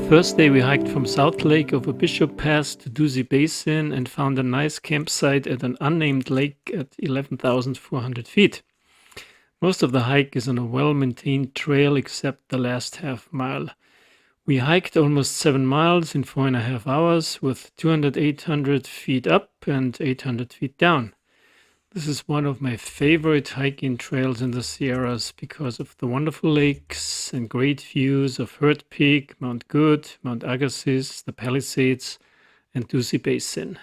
first day we hiked from South Lake over Bishop Pass to Doozy Basin and found a nice campsite at an unnamed lake at 11,400 feet. Most of the hike is on a well-maintained trail except the last half mile. We hiked almost 7 miles in 4.5 hours with 800 feet up and 800 feet down. This is one of my favorite hiking trails in the Sierras because of the wonderful lakes and great views of Hurt Peak, Mount Good, Mount Agassiz, the Palisades, and Doozy Basin.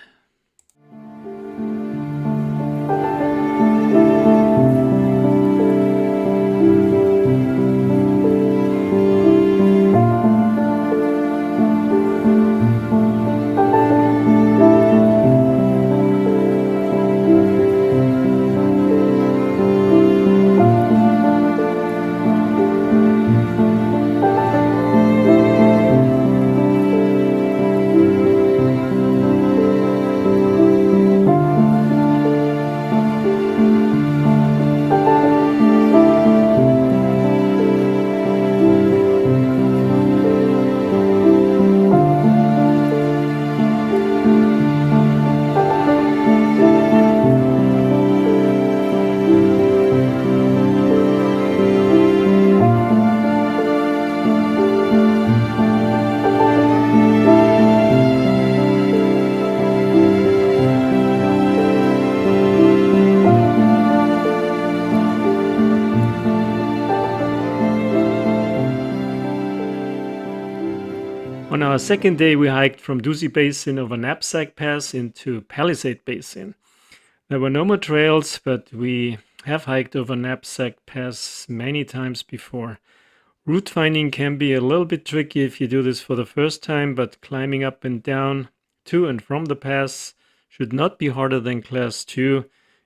On our second day, we hiked from Doozy Basin over Knapsack Pass into Palisade Basin. There were no more trails, but we have hiked over Knapsack Pass many times before. Route finding can be a little bit tricky if you do this for the first time, but climbing up and down to and from the pass should not be harder than Class 2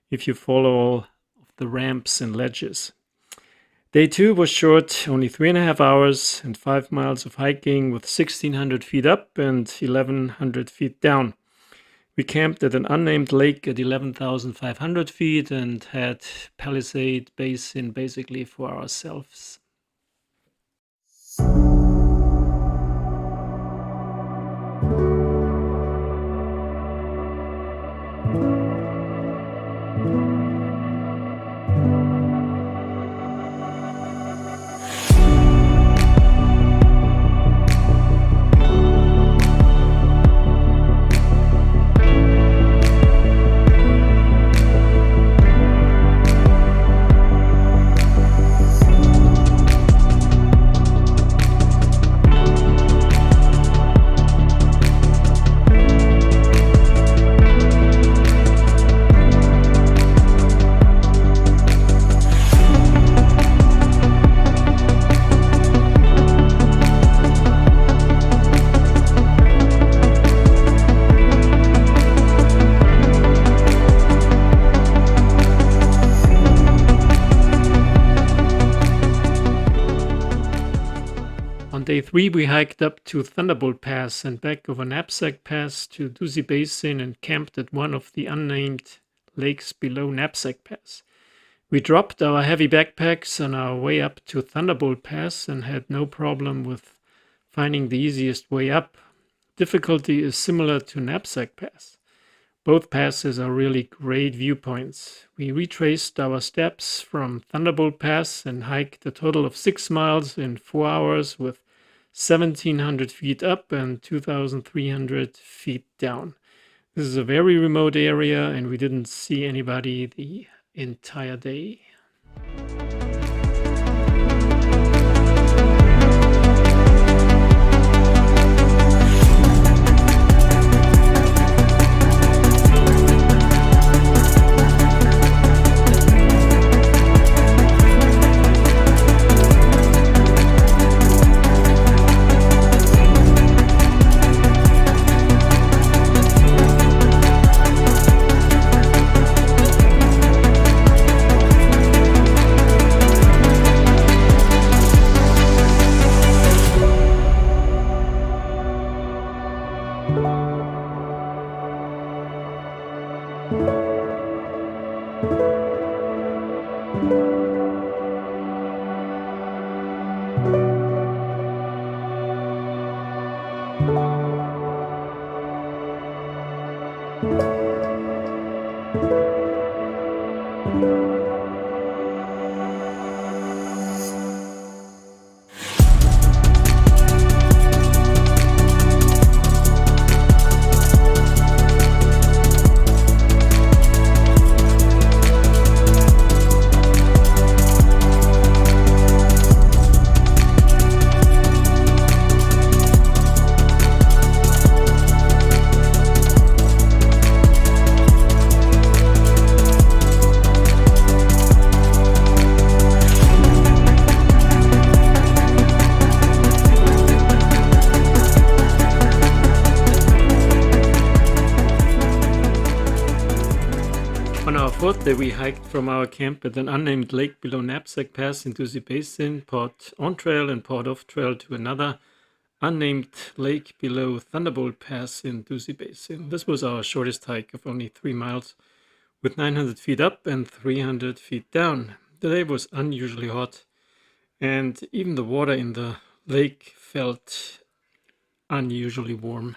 if you follow all of the ramps and ledges. Day 2 was short, only 3.5 hours and 5 miles of hiking with 1,600 feet up and 1,100 feet down. We camped at an unnamed lake at 11,500 feet and had Palisade Basin basically for ourselves. On day 3, we hiked up to Thunderbolt Pass and back over Knapsack Pass to Doozy Basin and camped at one of the unnamed lakes below Knapsack Pass. We dropped our heavy backpacks on our way up to Thunderbolt Pass and had no problem with finding the easiest way up. Difficulty is similar to Knapsack Pass. Both passes are really great viewpoints. We retraced our steps from Thunderbolt Pass and hiked a total of 6 miles in 4 hours with 1,700 feet up and 2,300 feet down. This is a very remote area and we didn't see anybody the entire day. On our fourth day, we hiked from our camp at an unnamed lake below Knapsack Pass into the basin, poured on trail and poured off trail to another unnamed lake below Thunderbolt Pass in the Basin. This was our shortest hike of only 3 miles, with 900 feet up and 300 feet down. The day was unusually hot, and even the water in the lake felt unusually warm.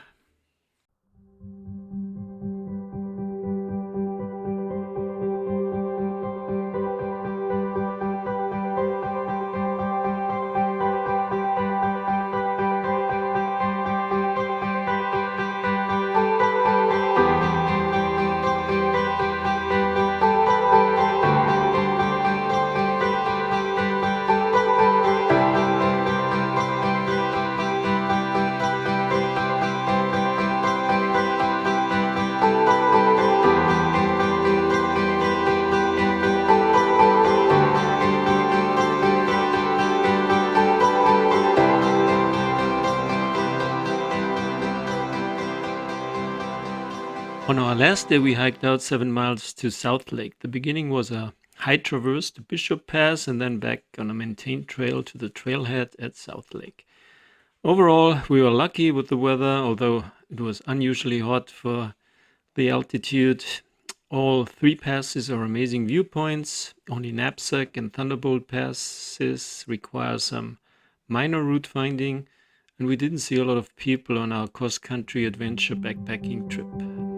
On our last day, we hiked out 7 miles to South Lake. The beginning was a high traverse to Bishop Pass and then back on a maintained trail to the trailhead at South Lake. Overall, we were lucky with the weather, although it was unusually hot for the altitude. All 3 passes are amazing viewpoints. Only Knapsack and Thunderbolt passes require some minor route finding, and we didn't see a lot of people on our cross-country adventure backpacking trip.